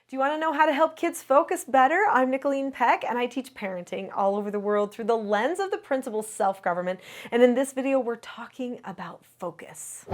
Do you want to know how to help kids focus better? I'm Nicholeen Peck, and I teach parenting all over the world through the lens of the principle self-government. And in this video, we're talking about focus.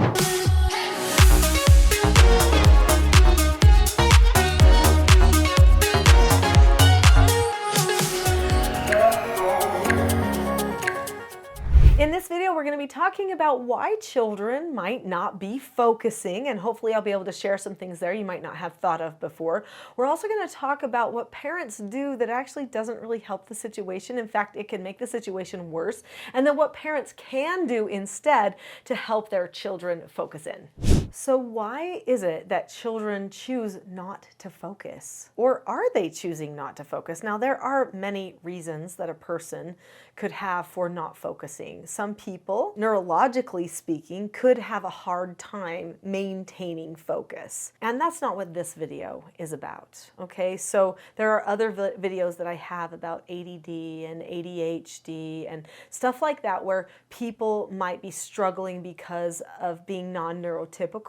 In this video, we're going to be talking about why children might not be focusing, and hopefully I'll be able to share some things there you might not have thought of before. We're also going to talk about what parents do that actually doesn't really help the situation. In fact, it can make the situation worse. And then what parents can do instead to help their children focus in. So why is it that children choose not to focus? Or are they choosing not to focus? Now, there are many reasons that a person could have for not focusing. Some people, neurologically speaking, could have a hard time maintaining focus. And that's not what this video is about, okay? So there are other videos that I have about ADD and ADHD and stuff like that where people might be struggling because of being non-neurotypical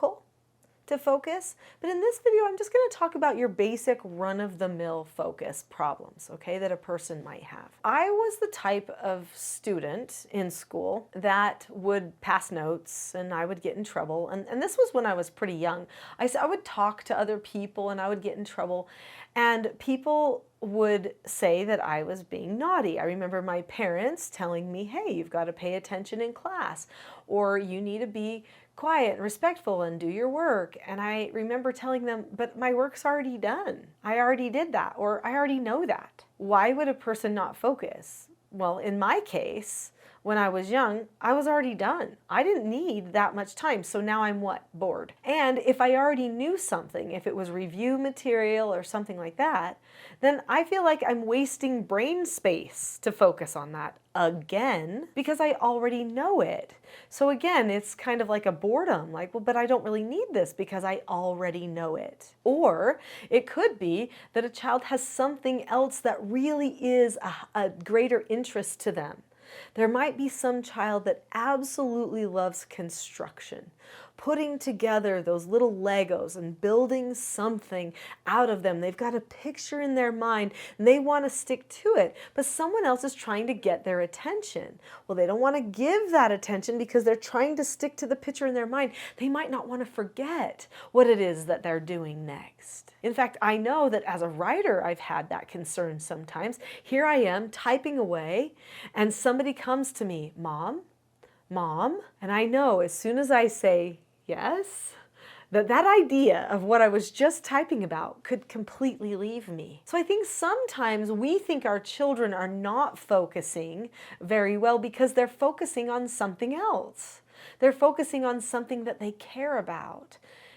to focus. But in this video, I'm just going to talk about your basic run-of-the-mill focus problems, okay, that a person might have. I was the type of student in school that would pass notes and I would get in trouble. And this was when I was pretty young. I would talk to other people and I would get in trouble. And people would say that I was being naughty. I remember my parents telling me, hey, you've got to pay attention in class, or you need to be quiet and respectful and do your work. And I remember telling them, but my work's already done. I already did that, or I already know that. Why would a person not focus? Well, in my case, when I was young, I was already done. I didn't need that much time, so now I'm what? Bored. And if I already knew something, if it was review material or something like that, then I feel like I'm wasting brain space to focus on that again because I already know it. So again, it's kind of like a boredom, like, well, but I don't really need this because I already know it. Or it could be that a child has something else that really is a greater interest to them. There might be some child that absolutely loves construction, putting together those little Legos and building something out of them. They've got a picture in their mind and they want to stick to it, but someone else is trying to get their attention. Well, they don't want to give that attention because they're trying to stick to the picture in their mind. They might not want to forget what it is that they're doing next. In fact, I know that as a writer, I've had that concern sometimes. Here I am typing away and somebody comes to me, Mom, and I know as soon as I say yes, that idea of what I was just typing about could completely leave me. So I think sometimes we think our children are not focusing very well because they're focusing on something else. They're focusing on something that they care about.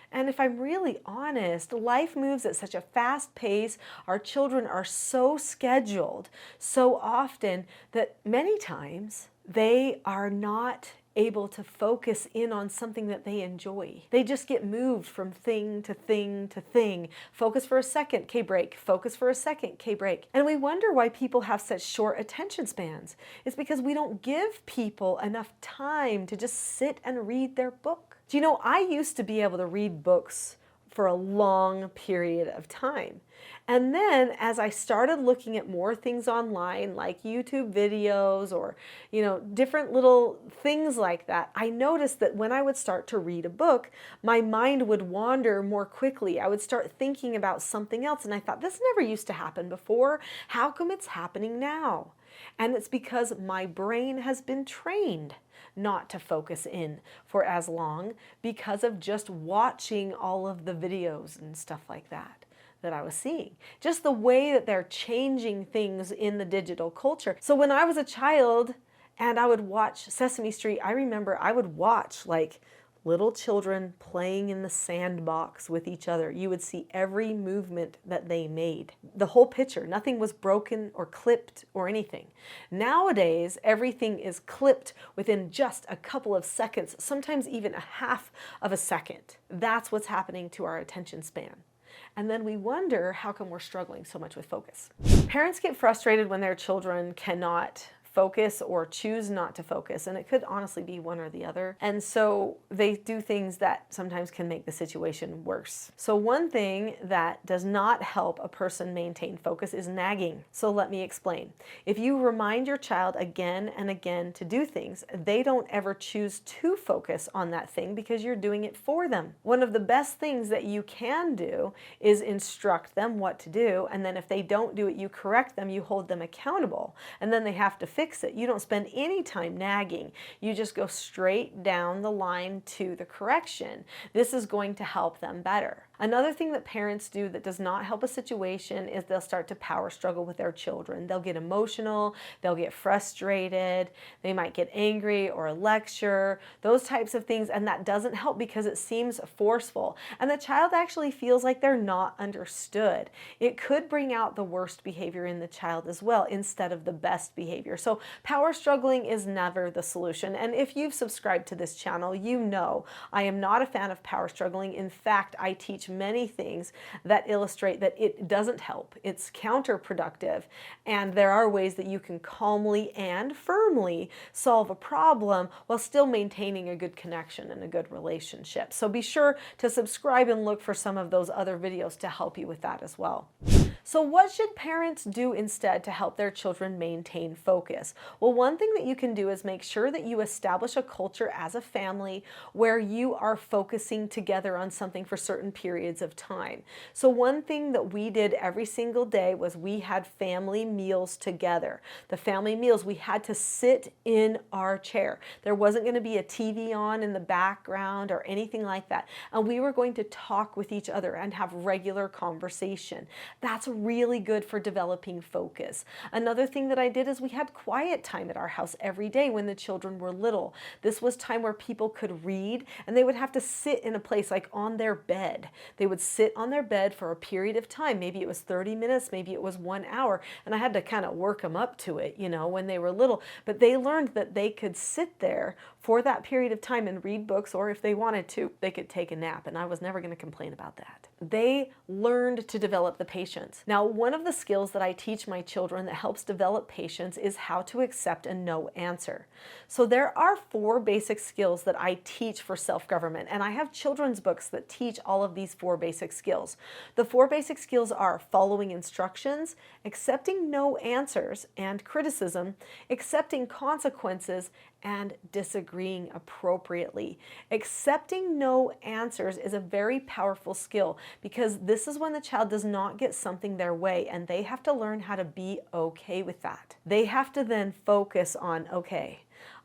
And if I'm really honest, life moves at such a fast pace. Our children are so scheduled so often that many times they are not able to focus in on something that they enjoy. They just get moved from thing to thing to thing. Focus for a second, okay, break. Focus for a second, okay, break. And we wonder why people have such short attention spans. It's because we don't give people enough time to just sit and read their book. Do you know, I used to be able to read books for a long period of time. And then as I started looking at more things online, like YouTube videos or, different little things like that, I noticed that when I would start to read a book, my mind would wander more quickly. I would start thinking about something else. And I thought, this never used to happen before. How come it's happening now? And it's because my brain has been trained not to focus in for as long because of just watching all of the videos and stuff like that I was seeing. Just the way that they're changing things in the digital culture. So when I was a child and I would watch Sesame Street, I remember I would watch like little children playing in the sandbox with each other. You would see every movement that they made. The whole picture, nothing was broken or clipped or anything. Nowadays, everything is clipped within just a couple of seconds, sometimes even a half of a second. That's what's happening to our attention span. And then we wonder how come we're struggling so much with focus. Parents get frustrated when their children cannot focus or choose not to focus. And it could honestly be one or the other. And so they do things that sometimes can make the situation worse. So one thing that does not help a person maintain focus is nagging. So let me explain. If you remind your child again and again to do things, they don't ever choose to focus on that thing because you're doing it for them. One of the best things that you can do is instruct them what to do, and then if they don't do it, you correct them, you hold them accountable, and then they have to fix it. You don't spend any time nagging. You just go straight down the line to the correction. This is going to help them better. Another thing that parents do that does not help a situation is they'll start to power struggle with their children. They'll get emotional, they'll get frustrated, they might get angry or lecture, those types of things, and that doesn't help because it seems forceful. And the child actually feels like they're not understood. It could bring out the worst behavior in the child as well instead of the best behavior. So power struggling is never the solution. And if you've subscribed to this channel, you know I am not a fan of power struggling. In fact, I teach many things that illustrate that it doesn't help. It's counterproductive, and there are ways that you can calmly and firmly solve a problem while still maintaining a good connection and a good relationship. So be sure to subscribe and look for some of those other videos to help you with that as well. So what should parents do instead to help their children maintain focus? Well, one thing that you can do is make sure that you establish a culture as a family where you are focusing together on something for certain periods of time. So one thing that we did every single day was we had family meals together. The family meals, we had to sit in our chair. There wasn't going to be a TV on in the background or anything like that. And we were going to talk with each other and have regular conversation. That's really good for developing focus. Another thing that I did is we had quiet time at our house every day when the children were little. This was time where people could read, and they would have to sit in a place like on their bed. They would sit on their bed for a period of time. Maybe it was 30 minutes, maybe it was 1 hour, and I had to kind of work them up to it, you know, when they were little. But they learned that they could sit there for that period of time and read books, or if they wanted to, they could take a nap, and I was never going to complain about that. They learned to develop the patience. Now, one of the skills that I teach my children that helps develop patience is how to accept a no answer. So there are 4 basic skills that I teach for self-government, and I have children's books that teach all of these 4 basic skills. The 4 basic skills are following instructions, accepting no answers and criticism, accepting consequences, and disagreeing appropriately. Accepting no answers is a very powerful skill because this is when the child does not get something their way, and they have to learn how to be okay with that. They have to then focus on, okay,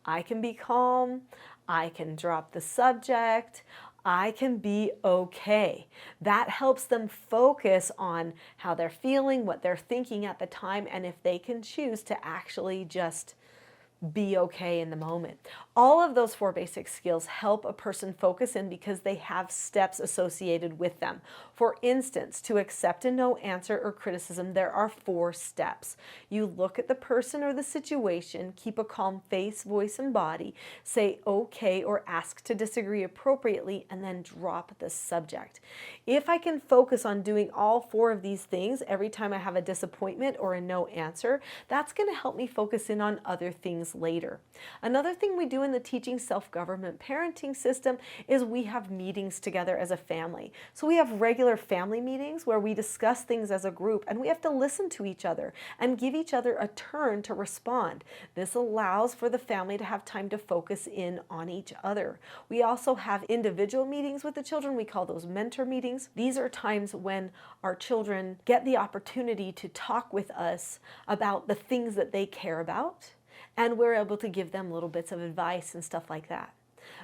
I can be calm, I can drop the subject, I can be okay. That helps them focus on how they're feeling, what they're thinking at the time, and if they can choose to actually just be okay in the moment. All of those 4 basic skills help a person focus in because they have steps associated with them. For instance, to accept a no answer or criticism, there are 4 steps. You look at the person or the situation, keep a calm face, voice, and body, say okay or ask to disagree appropriately, and then drop the subject. If I can focus on doing all 4 of these things every time I have a disappointment or a no answer, that's going to help me focus in on other things later. Another thing we do in the Teaching Self-Government Parenting system is we have meetings together as a family. So we have regular family meetings where we discuss things as a group, and we have to listen to each other and give each other a turn to respond. This allows for the family to have time to focus in on each other. We also have individual meetings with the children. We call those mentor meetings. These are times when our children get the opportunity to talk with us about the things that they care about, and we're able to give them little bits of advice and stuff like that.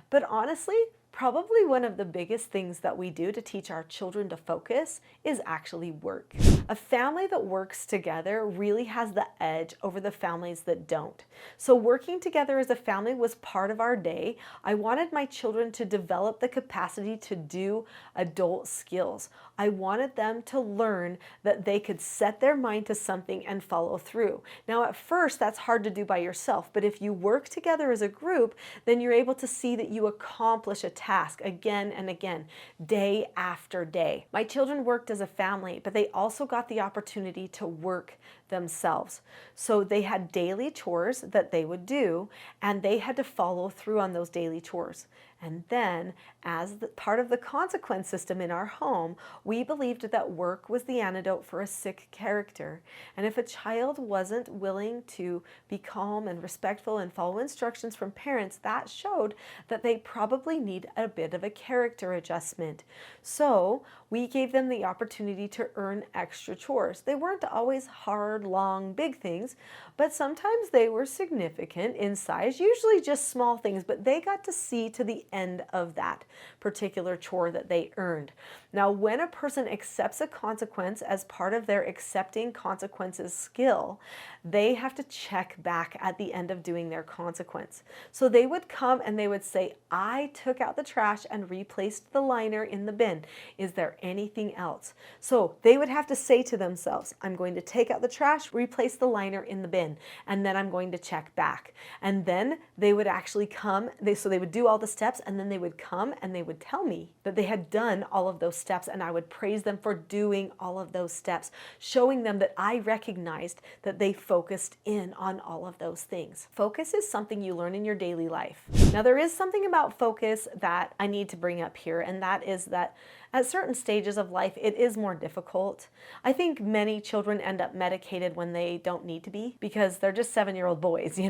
But honestly, probably one of the biggest things that we do to teach our children to focus is actually work. A family that works together really has the edge over the families that don't. So working together as a family was part of our day. I wanted my children to develop the capacity to do adult skills. I wanted them to learn that they could set their mind to something and follow through. Now, at first, that's hard to do by yourself, but if you work together as a group, then you're able to see that you accomplish a task again and again, day after day. My children worked as a family, but they also got the opportunity to work themselves. So they had daily chores that they would do, and they had to follow through on those daily chores. And then, as part of the consequence system in our home, we believed that work was the antidote for a sick character. And if a child wasn't willing to be calm and respectful and follow instructions from parents, that showed that they probably need a bit of a character adjustment. So we gave them the opportunity to earn extra chores. They weren't always hard, long, big things, but sometimes they were significant in size, usually just small things, but they got to see to the end of that particular chore that they earned. Now, when a person accepts a consequence as part of their accepting consequences skill, they have to check back at the end of doing their consequence. So they would come and they would say, I took out the trash and replaced the liner in the bin. Is there anything else? So they would have to say to themselves, I'm going to take out the trash, replace the liner in the bin, and then I'm going to check back. And then they would actually come, so they would do all the steps, and then they would come and they would tell me that they had done all of those steps, and I would praise them for doing all of those steps, showing them that I recognized that they focused in on all of those things. Focus is something you learn in your daily life. Now, there is something about focus that I need to bring up here, and that is that at certain stages of life, it is more difficult. I think many children end up medicated when they don't need to be because they're just 7-year-old boys,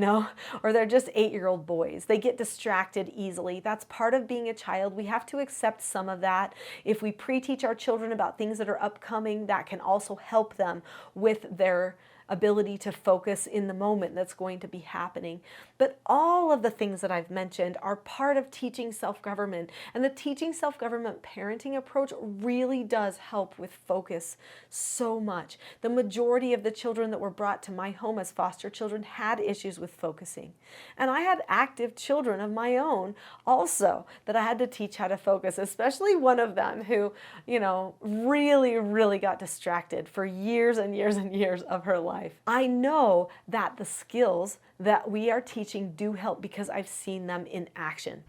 or they're just 8-year-old boys. They get distracted easily. That's part of being a child. We have to accept some of that. If we pre-teach our children about things that are upcoming, that can also help them with their ability to focus in the moment that's going to be happening. But all of the things that I've mentioned are part of teaching self-government, and the teaching self-government parenting approach really does help with focus so much. The majority of the children that were brought to my home as foster children had issues with focusing. And I had active children of my own also that I had to teach how to focus, especially one of them who, really got distracted for years and years and years of her life. I know that the skills that we are teaching do help because I've seen them in action.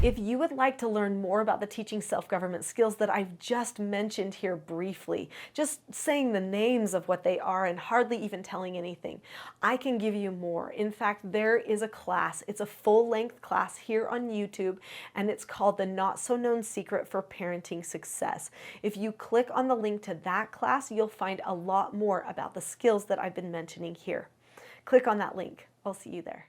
If you would like to learn more about the teaching self-government skills that I've just mentioned here briefly, just saying the names of what they are and hardly even telling anything, I can give you more. In fact, there is a class. It's a full-length class here on YouTube, and it's called The Not So Known Secret for Parenting Success. If you click on the link to that class, you'll find a lot more about the skills that I've been mentioning here. Click on that link. I'll see you there.